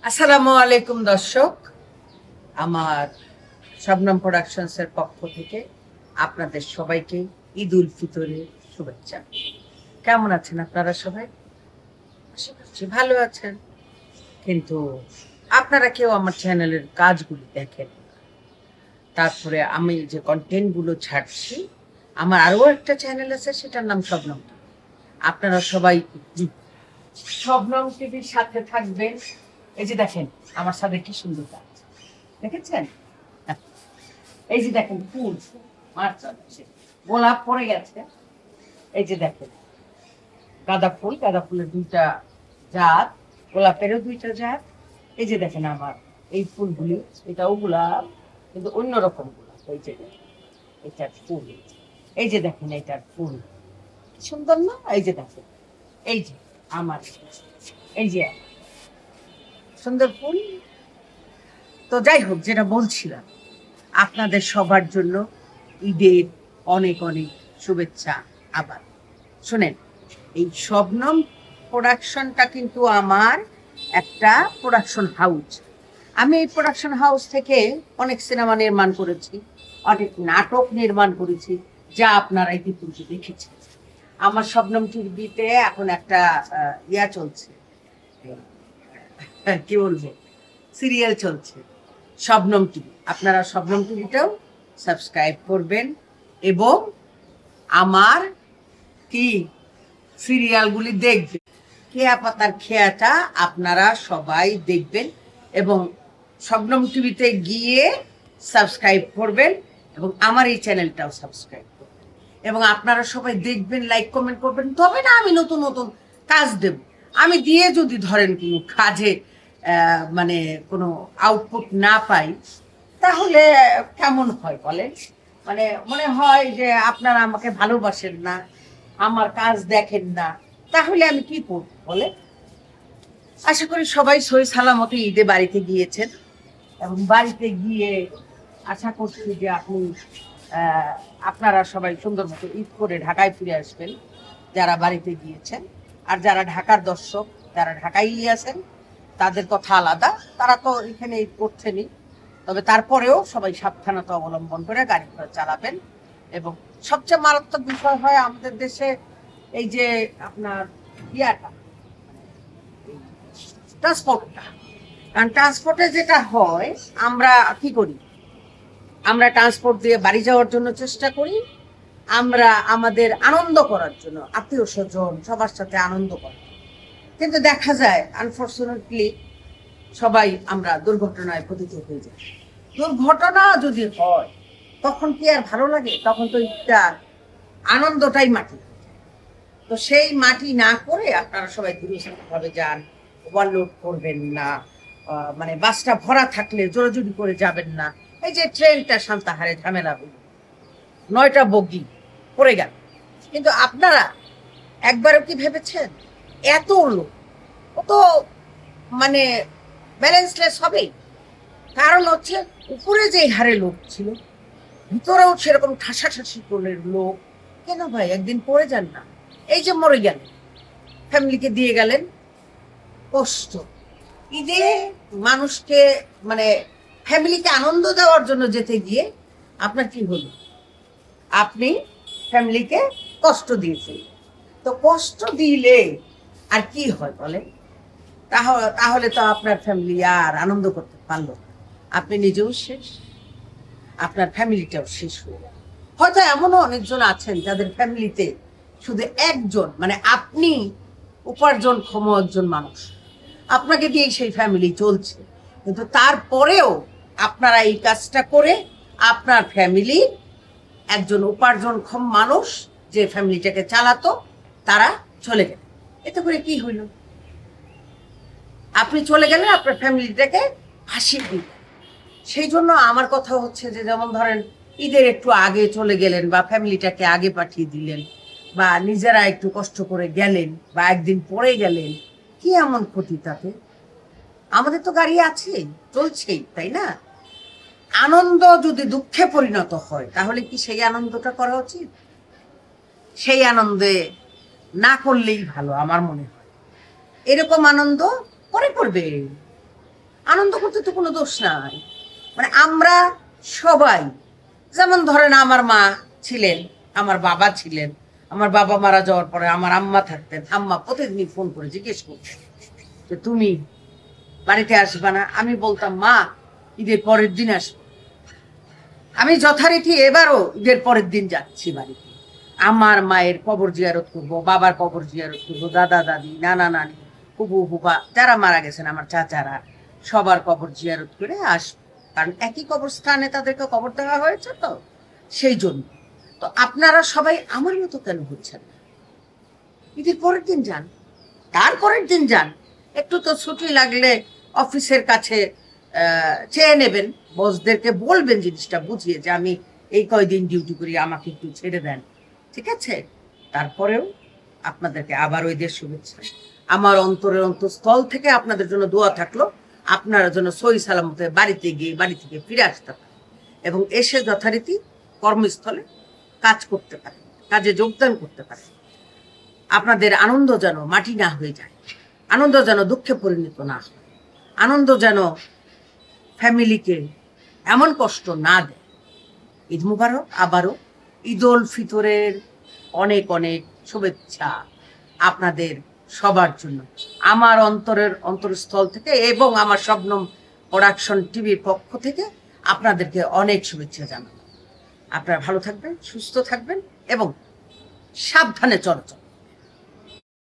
আসসালামু আলাইকুম দর্শক, আমার শবনম প্রোডাকশনসের পক্ষ থেকে আপনাদের সবাইকে ঈদ উল ফিতরের শুভেচ্ছা। কেমন আছেন আপনারা সবাই? আশা করছি ভালো আছেন। কিন্তু আপনারা কেউ আমার চ্যানেলের কাজগুলি দেখেন না। তারপরে আমি যে কন্টেন্টগুলো ছাড়ছি, আমার আরও একটা চ্যানেল আছে, সেটার নাম শবনম টিভি। আপনারা সবাই শবনম টিভির সাথে থাকবেন। এই যে দেখেন আমার সাথে কি সুন্দর কাজ দেখেছেন। এই যে দেখেন ফুল মার্চ আছে, গোলাপ পড়ে গেছে। এই যে দেখেন গাঁদা ফুলের দুইটা জাত, গোলাপেরও দুইটা জাত। এই যে দেখেন আমার এই ফুলগুলি, এটাও গোলাপ কিন্তু অন্যরকম গোলাপ। এই যে এটার ফুল, এই যে দেখেন এটার ফুল সুন্দর না? এই যে দেখেন, এই যে আমার, এই যে সুন্দর ফুল। তো যাই হোক, যেটা বলছিলাম, আপনাদের সবার জন্য ঈদের অনেক অনেক শুভেচ্ছা। আবার শোনেন, এই শবনম প্রোডাকশনটা কিন্তু আমার একটা প্রোডাকশন হাউস। আমি এই প্রোডাকশন হাউস থেকে অনেক সিনেমা নির্মাণ করেছি, অনেক নাটক নির্মাণ করেছি, যা আপনারা ইতিপূর্বে দেখেছেন। আমার শবনম টিভিতে এখন একটা ইয়া চলছে, কি বলবো, সিরিয়াল চলছে শবনম টিভি। আপনারা শবনম টিভিটাও সাবস্ক্রাইব করবেন এবং আমার কি সিরিয়ালগুলি দেখবেন। খেয়া পাতার খেয়াটা আপনারা সবাই দেখবেন এবং শবনম টিভিতে গিয়ে সাবস্ক্রাইব করবেন এবং আমার এই চ্যানেলটাও সাবস্ক্রাইব করবেন এবং আপনারা সবাই দেখবেন, লাইক কমেন্ট করবেন। তবে না আমি নতুন নতুন কাজ দেব। আমি দিয়ে যদি ধরেন কোনো কাজে মানে কোনো আউটপুট না পাই, তাহলে কেমন হয় বলেন? মানে মনে হয় যে আপনারা আমাকে ভালোবাসেন না, আমার কাজ দেখেন না, তাহলে আমি কি করব বলে? আশা করি সবাই সহি সালামতে ঈদে বাড়িতে গিয়েছেন এবং বাড়িতে গিয়ে আশা করছি যে আপনারা সবাই সুন্দর মতো ঈদ করে ঢাকায় ফিরে আসবেন, যারা বাড়িতে গিয়েছেন। আর যারা ঢাকার দর্শক, যারা ঢাকায় আছেন, তাদের কথা আলাদা, তারা তো এখানে ঈদ করছেনই। তবে তারপরেও সবাই সাবধানতা অবলম্বন করে গাড়ি ঘোড়া চালাবেন। এবং সবচেয়ে মারাত্মক বিষয় হয় আমাদের দেশে এই যে আপনার ইয়াটা, ট্রান্সপোর্টটা। কারণ ট্রান্সপোর্টে যেটা হয়, আমরা কি করি, আমরা ট্রান্সপোর্ট দিয়ে বাড়ি যাওয়ার জন্য চেষ্টা করি, আমরা আমাদের আনন্দ করার জন্য, আত্মীয় স্বজন সবার সাথে আনন্দ করার। কিন্তু দেখা যায় আনফর্চুনেটলি সবাই আমরা দুর্ঘটনায় পতিত হয়ে যাই। দুর্ঘটনা যদি হয় তখন কি আর ভালো লাগে? তখন তো একটা আনন্দটাই মাটি। তো সেই মাটি না করে আপনারা সবাই ধীরস্থিরভাবে যান, ওভারলোড করবেন না। মানে বাসটা ভরা থাকলে জোরাজুরি করে যাবেন না। এই যে ট্রেনটা সান্তাহারে ঝামেলা হইল, 9টা বগি পড়ে গেল, কিন্তু আপনারা একবারও কি ভেবেছেন এত লোক ও তো মানে ব্যালেন্সলেস হবেই? কারণ হচ্ছে উপরে যে হারে লোক ছিল, ভিতরেও সেরকম ঠাসাঠাসি করে লোক। কেন ভাই, একদিন পড়ে যান না? এই যে মরে গেলেন, ফ্যামিলিকে দিয়ে গেলেন, কষ্ট। ঈদে মানুষকে মানে ফ্যামিলিকে আনন্দ দেওয়ার জন্য যেতে গিয়ে আপনার কি হলো? আপনি ফ্যামিলিকে কষ্ট দিয়েছেন। তো কষ্ট দিলে আর কি হয় বলেন? তাহলে তো আপনার ফ্যামিলি আর আনন্দ করতে পারলো না। আপনি নিজেও শেষ, আপনার ফ্যামিলিটাও শেষ হয়ে গেল। হয়তো এমনও অনেকজন আছেন যাদের ফ্যামিলিতে শুধু একজন, মানে আপনি উপার্জনক্ষম একজন মানুষ, আপনাকে দিয়ে সেই ফ্যামিলি চলছে। কিন্তু তারপরেও আপনারা এই কাজটা করে আপনার ফ্যামিলি, একজন উপার্জনক্ষম মানুষ যে ফ্যামিলিটাকে চালাতো, তারা চলে গেল। এতে করে কি হইল? আপনি চলে গেলেন, আপনার ফ্যামিলিটাকে ভাসিয়ে দিলেন। সেই জন্য আমার কথা হচ্ছে যে, যেমন ধরেন ঈদের একটু আগে চলে গেলেন বা ফ্যামিলিটাকে আগে পাঠিয়ে দিলেন বা নিজেরা একটু কষ্ট করে গেলেন বা একদিন পরে গেলেন, কি এমন ক্ষতি তাতে? আমাদের তো গাড়ি আছে, চলছেই, তাই না? আনন্দ যদি দুঃখে পরিণত হয়, তাহলে কি সেই আনন্দটা করা উচিত? সেই আনন্দে না করলেই ভালো আমার মনে হয়। এরকম আনন্দ পরে করবে, আনন্দ করতে তো কোনো দোষ নাই। মানে আমরা সবাই, যেমন ধরেন আমার মা ছিলেন, আমার বাবা ছিলেন, আমার বাবা মারা যাওয়ার পরে আমার আম্মা থাকতেন, আম্মা প্রতিদিন ফোন করে জিজ্ঞেস করতেন যে তুমি বাড়িতে আসবা না? আমি বলতাম মা ঈদের পরের দিন আসবো। আমি যথারীতি এবারও ঈদের পরের দিন যাচ্ছি বাড়িতে। আমার মায়ের কবর জিয়ারত করবো, বাবার কবর জিয়ারত করবো, দাদা দাদি, নানা নানি, ফুফু ফুফা যারা মারা গেছেন, আমার চাচারা, সবার কবর জিয়ারত করে আসবো। কারণ একই কবরস্থানে তাদেরকে কবর দেওয়া হয়েছে, তো সেই জন্য। তো আপনারা সবাই আমার মতো কেন হচ্ছেন না? ঈদের পরের দিন যান, তারপরের দিন যান। একটু তো ছুটি লাগলে অফিসের কাছে চেয়ে নেবেন, বসদেরকে বলবেন জিনিসটা বুঝিয়ে যে আমি এই কয়দিন ডিউটি করি, আমাকে একটু ছেড়ে দেন, ঠিক আছে? তারপরেও আপনাদেরকে আবার ওই দেশ শুভেচ্ছা। আমার অন্তরের অন্তঃস্থল থেকে আপনাদের জন্য দোয়া থাকলো, আপনারা যেন সহি সালামতে বাড়িতে গিয়ে বাড়ি থেকে ফিরে আসতে পারেন এবং এসে যথারীতি কর্মস্থলে কাজ করতে পারেন, কাজে যোগদান করতে পারেন। আপনাদের আনন্দ যেন মাটি না হয়ে যায়, আনন্দ যেন দুঃখে পরিণত না হয়, আনন্দ যেন ফ্যামিলিকে এমন কষ্ট না দেয়। ঈদ মুবারক। আবারও ঈদ উল ফিতরের অনেক অনেক শুভেচ্ছা আপনাদের সবার জন্য আমার অন্তরের অন্তরস্থল থেকে এবং আমার শবনম প্রোডাকশন টিভির পক্ষ থেকে আপনাদেরকে অনেক শুভেচ্ছা জানালাম। আপনারা ভালো থাকবেন, সুস্থ থাকবেন এবং সাবধানে চলাচল।